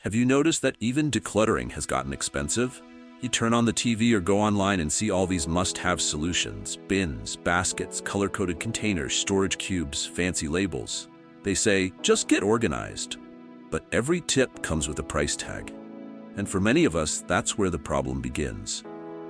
Have you noticed that even decluttering has gotten expensive? You turn on the TV or go online and see all these must-have solutions: bins, baskets, color-coded containers, storage cubes, fancy labels. They say, just get organized. But every tip comes with a price tag. And for many of us, that's where the problem begins.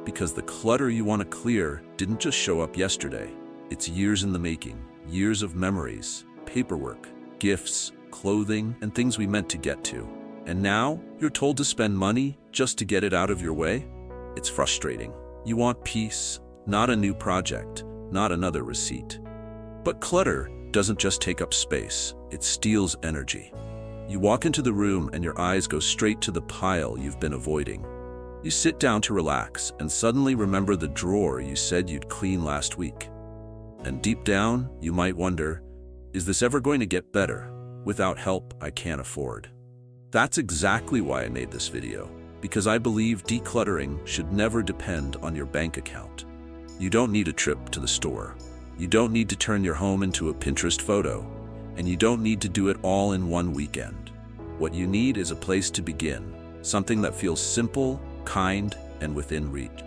Because the clutter you want to clear didn't just show up yesterday. It's years in the making, years of memories, paperwork, gifts, clothing, and things we meant to get to. And now, you're told to spend money just to get it out of your way? It's frustrating. You want peace, not a new project, not another receipt. But clutter doesn't just take up space, it steals energy. You walk into the room and your eyes go straight to the pile you've been avoiding. You sit down to relax and suddenly remember the drawer you said you'd clean last week. And deep down, you might wonder, is this ever going to get better? Without help, I can't afford. That's exactly why I made this video, because I believe decluttering should never depend on your bank account. You don't need a trip to the store. You don't need to turn your home into a Pinterest photo. And you don't need to do it all in one weekend. What you need is a place to begin, something that feels simple, kind, and within reach.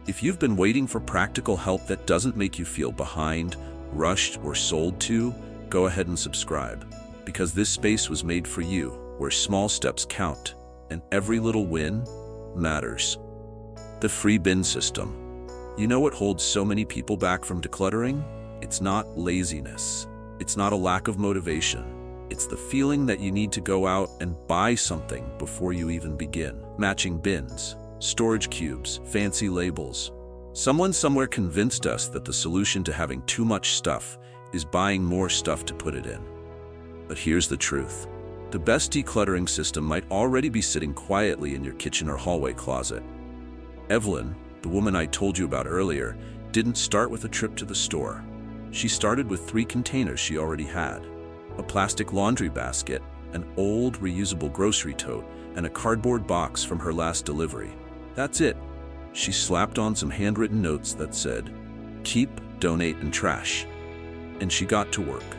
If you've been waiting for practical help that doesn't make you feel behind, rushed, or sold to, go ahead and subscribe, because this space was made for you, where small steps count, and every little win matters. The free bin system. You know what holds so many people back from decluttering? It's not laziness. It's not a lack of motivation. It's the feeling that you need to go out and buy something before you even begin. Matching bins, storage cubes, fancy labels. Someone somewhere convinced us that the solution to having too much stuff is buying more stuff to put it in. But here's the truth. The best decluttering system might already be sitting quietly in your kitchen or hallway closet. Evelyn, the woman I told you about earlier, didn't start with a trip to the store. She started with 3 containers she already had: a plastic laundry basket, an old reusable grocery tote, and a cardboard box from her last delivery. That's it. She slapped on some handwritten notes that said, "Keep, donate, and trash." And she got to work.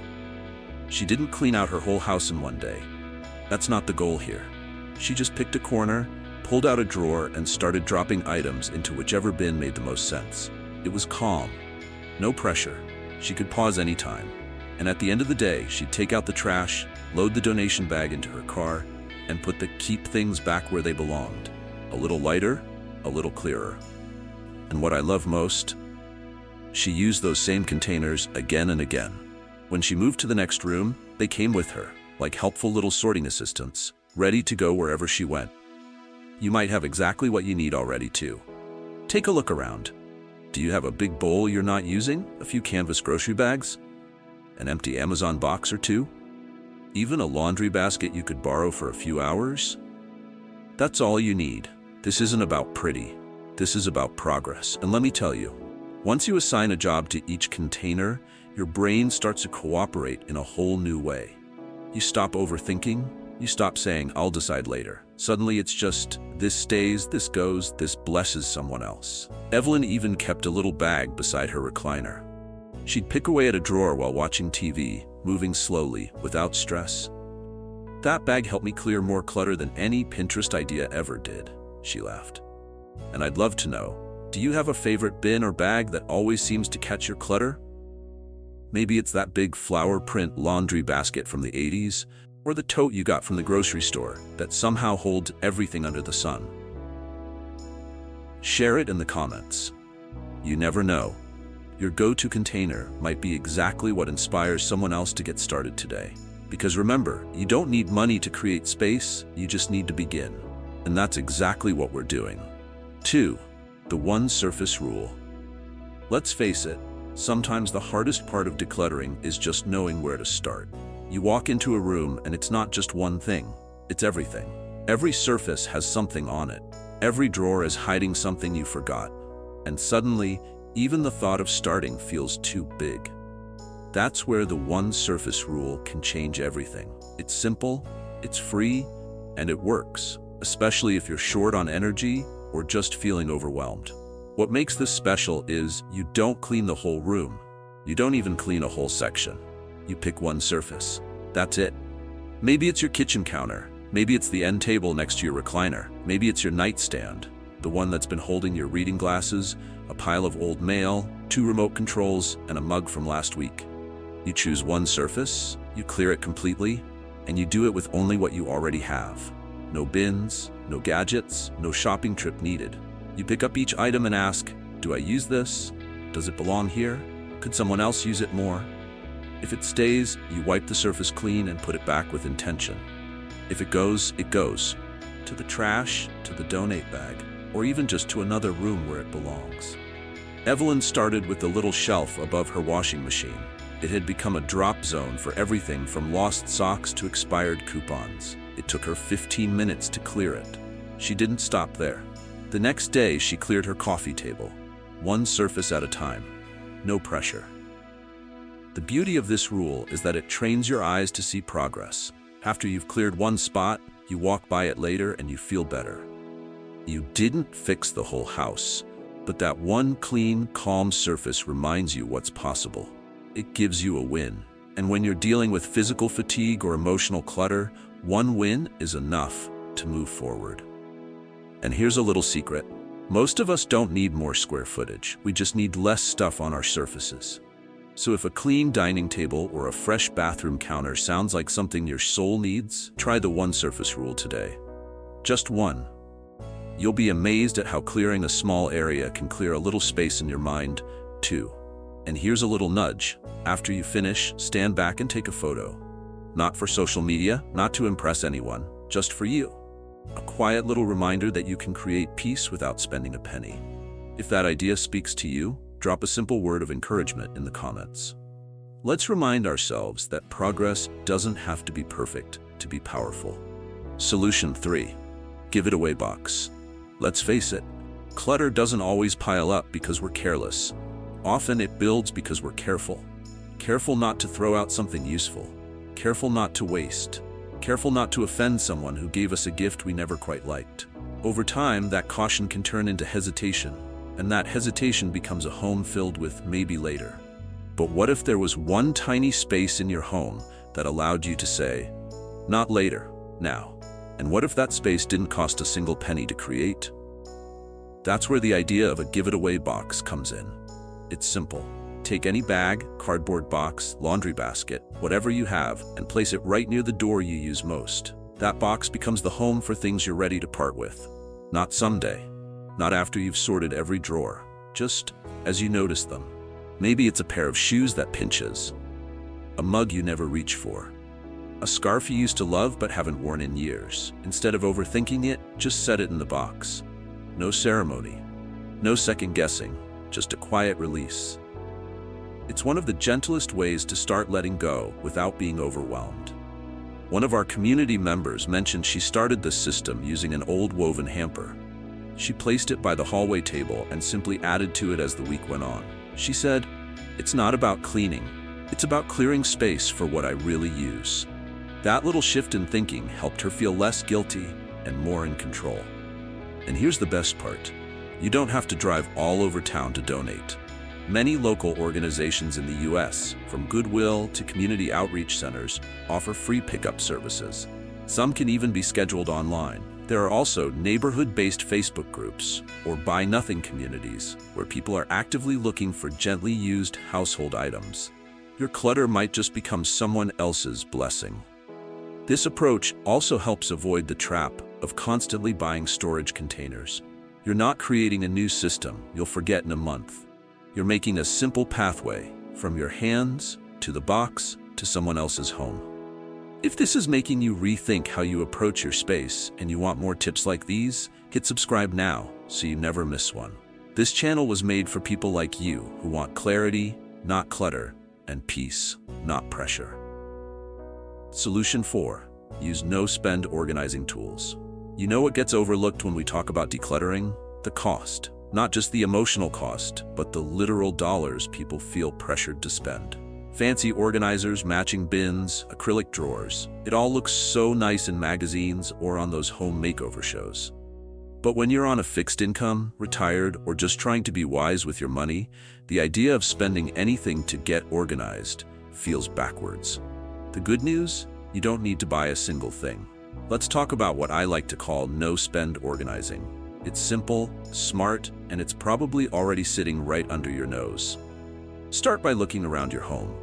She didn't clean out her whole house in one day. That's not the goal here. She just picked a corner, pulled out a drawer, and started dropping items into whichever bin made the most sense. It was calm. No pressure. She could pause anytime. And at the end of the day, she'd take out the trash, load the donation bag into her car, and put the keep things back where they belonged. A little lighter, a little clearer. And what I love most, she used those same containers again and again. When she moved to the next room, they came with her, like helpful little sorting assistants, ready to go wherever she went. You might have exactly what you need already too. Take a look around. Do you have a big bowl you're not using? A few canvas grocery bags? An empty Amazon box or two? Even a laundry basket you could borrow for a few hours? That's all you need. This isn't about pretty. This is about progress. And let me tell you, once you assign a job to each container, your brain starts to cooperate in a whole new way. You stop overthinking. You stop saying, "I'll decide later." Suddenly it's just, this stays, this goes, this blesses someone else. Evelyn even kept a little bag beside her recliner. She'd pick away at a drawer while watching TV, moving slowly, without stress. "That bag helped me clear more clutter than any Pinterest idea ever did," she laughed. And I'd love to know, do you have a favorite bin or bag that always seems to catch your clutter? Maybe it's that big flower print laundry basket from the 80s, or the tote you got from the grocery store that somehow holds everything under the sun. Share it in the comments. You never know. Your go-to container might be exactly what inspires someone else to get started today. Because remember, you don't need money to create space, you just need to begin. And that's exactly what we're doing. 2. The one surface rule. Let's face it, sometimes the hardest part of decluttering is just knowing where to start. You walk into a room and it's not just one thing, it's everything. Every surface has something on it. Every drawer is hiding something you forgot. And suddenly, even the thought of starting feels too big. That's where the one surface rule can change everything. It's simple, it's free, and it works, especially if you're short on energy or just feeling overwhelmed. What makes this special is you don't clean the whole room. You don't even clean a whole section. You pick one surface. That's it. Maybe it's your kitchen counter. Maybe it's the end table next to your recliner. Maybe it's your nightstand, the one that's been holding your reading glasses, a pile of old mail, 2 remote controls, and a mug from last week. You choose one surface, you clear it completely, and you do it with only what you already have. No bins, no gadgets, no shopping trip needed. You pick up each item and ask, do I use this? Does it belong here? Could someone else use it more? If it stays, you wipe the surface clean and put it back with intention. If it goes, it goes. To the trash, to the donate bag, or even just to another room where it belongs. Evelyn started with the little shelf above her washing machine. It had become a drop zone for everything from lost socks to expired coupons. It took her 15 minutes to clear it. She didn't stop there. The next day, she cleared her coffee table, one surface at a time. No pressure. The beauty of this rule is that it trains your eyes to see progress. After you've cleared one spot, you walk by it later and you feel better. You didn't fix the whole house, but that one clean, calm surface reminds you what's possible. It gives you a win. And when you're dealing with physical fatigue or emotional clutter, one win is enough to move forward. And here's a little secret. Most of us don't need more square footage. We just need less stuff on our surfaces. So if a clean dining table or a fresh bathroom counter sounds like something your soul needs, try the one surface rule today. Just one. You'll be amazed at how clearing a small area can clear a little space in your mind, too. And here's a little nudge. After you finish, stand back and take a photo. Not for social media, not to impress anyone, just for you. A quiet little reminder that you can create peace without spending a penny. If that idea speaks to you, drop a simple word of encouragement in the comments. Let's remind ourselves that progress doesn't have to be perfect to be powerful. Solution 3. Give it away box. Let's face it, clutter doesn't always pile up because we're careless. Often it builds because we're careful. Careful not to throw out something useful. Careful not to waste. Careful not to offend someone who gave us a gift we never quite liked. Over time, that caution can turn into hesitation, and that hesitation becomes a home filled with maybe later. But what if there was one tiny space in your home that allowed you to say, not later, now? And what if that space didn't cost a single penny to create? That's where the idea of a give-it-away box comes in. It's simple. Take any bag, cardboard box, laundry basket, whatever you have, and place it right near the door you use most. That box becomes the home for things you're ready to part with. Not someday. Not after you've sorted every drawer. Just as you notice them. Maybe it's a pair of shoes that pinches. A mug you never reach for. A scarf you used to love but haven't worn in years. Instead of overthinking it, just set it in the box. No ceremony. No second guessing. Just a quiet release. It's one of the gentlest ways to start letting go without being overwhelmed. One of our community members mentioned she started this system using an old woven hamper. She placed it by the hallway table and simply added to it as the week went on. She said, "It's not about cleaning. It's about clearing space for what I really use." That little shift in thinking helped her feel less guilty and more in control. And here's the best part. You don't have to drive all over town to donate. Many local organizations in the U.S., from Goodwill to community outreach centers, offer free pickup services. Some can even be scheduled online. There are also neighborhood-based Facebook groups or Buy Nothing communities where people are actively looking for gently used household items. Your clutter might just become someone else's blessing. This approach also helps avoid the trap of constantly buying storage containers. You're not creating a new system you'll forget in a month. You're making a simple pathway from your hands to the box to someone else's home. If this is making you rethink how you approach your space and you want more tips like these, hit subscribe now so you never miss one. This channel was made for people like you who want clarity, not clutter, and peace, not pressure. Solution 4. Use no-spend organizing tools. You know what gets overlooked when we talk about decluttering? The cost. Not just the emotional cost, but the literal dollars people feel pressured to spend. Fancy organizers, matching bins, acrylic drawers. It all looks so nice in magazines or on those home makeover shows. But when you're on a fixed income, retired, or just trying to be wise with your money, the idea of spending anything to get organized feels backwards. The good news? You don't need to buy a single thing. Let's talk about what I like to call no-spend organizing. It's simple, smart, and it's probably already sitting right under your nose. Start by looking around your home,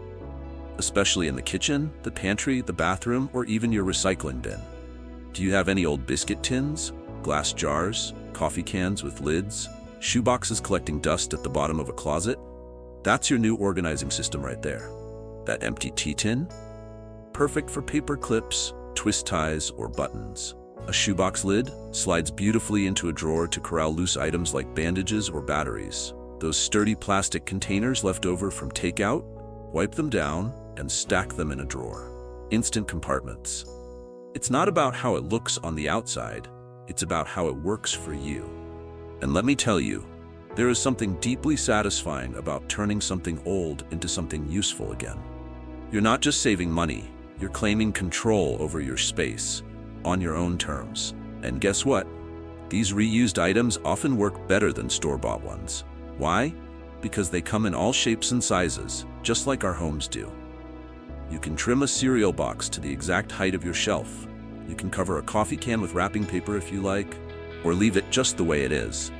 especially in the kitchen, the pantry, the bathroom, or even your recycling bin. Do you have any old biscuit tins, glass jars, coffee cans with lids, shoeboxes collecting dust at the bottom of a closet? That's your new organizing system right there. That empty tea tin? Perfect for paper clips, twist ties, or buttons. A shoebox lid slides beautifully into a drawer to corral loose items like bandages or batteries. Those sturdy plastic containers left over from takeout, wipe them down and stack them in a drawer. Instant compartments. It's not about how it looks on the outside, it's about how it works for you. And let me tell you, there is something deeply satisfying about turning something old into something useful again. You're not just saving money, you're claiming control over your space on your own terms. And guess what? These reused items often work better than store-bought ones. Why? Because they come in all shapes and sizes, just like our homes do. You can trim a cereal box to the exact height of your shelf. You can cover a coffee can with wrapping paper if you like, or leave it just the way it is.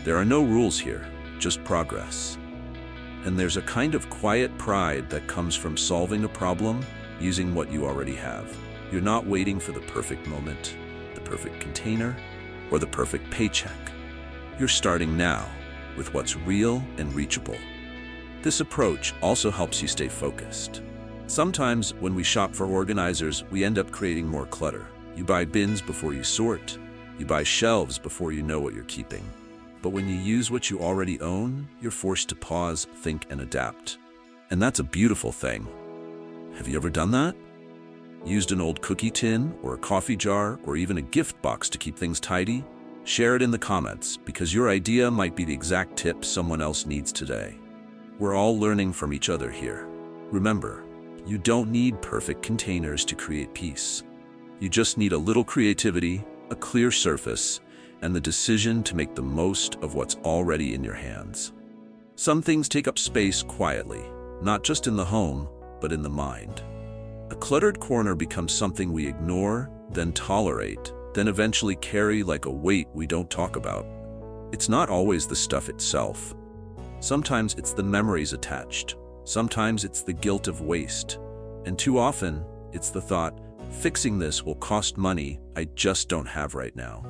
There are no rules here, just progress. And there's a kind of quiet pride that comes from solving a problem using what you already have. You're not waiting for the perfect moment, the perfect container, or the perfect paycheck. You're starting now with what's real and reachable. This approach also helps you stay focused. Sometimes when we shop for organizers, we end up creating more clutter. You buy bins before you sort. You buy shelves before you know what you're keeping. But when you use what you already own, you're forced to pause, think, and adapt. And that's a beautiful thing. Have you ever done that? Used an old cookie tin, or a coffee jar, or even a gift box to keep things tidy? Share it in the comments, because your idea might be the exact tip someone else needs today. We're all learning from each other here. Remember, you don't need perfect containers to create peace. You just need a little creativity, a clear surface, and the decision to make the most of what's already in your hands. Some things take up space quietly, not just in the home, but in the mind. A cluttered corner becomes something we ignore, then tolerate, then eventually carry like a weight we don't talk about. It's not always the stuff itself. Sometimes it's the memories attached. Sometimes it's the guilt of waste. And too often, it's the thought, fixing this will cost money I just don't have right now.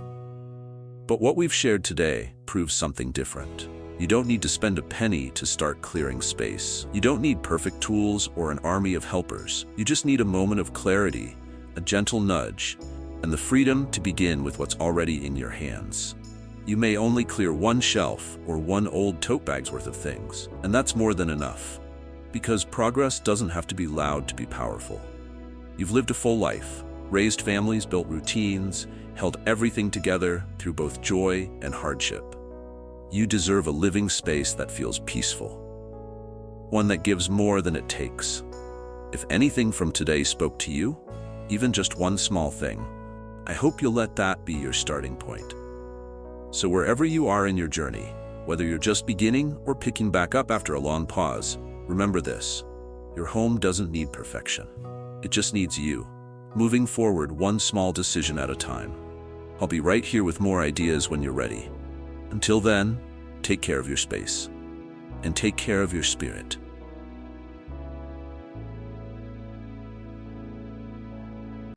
But what we've shared today proves something different. You don't need to spend a penny to start clearing space. You don't need perfect tools or an army of helpers. You just need a moment of clarity, a gentle nudge, and the freedom to begin with what's already in your hands. You may only clear one shelf or one old tote bag's worth of things, and that's more than enough. Because progress doesn't have to be loud to be powerful. You've lived a full life, raised families, built routines, held everything together through both joy and hardship. You deserve a living space that feels peaceful, one that gives more than it takes. If anything from today spoke to you, even just one small thing, I hope you'll let that be your starting point. So wherever you are in your journey, whether you're just beginning or picking back up after a long pause, remember this: your home doesn't need perfection. It just needs you, moving forward one small decision at a time. I'll be right here with more ideas when you're ready. Until then, take care of your space and take care of your spirit.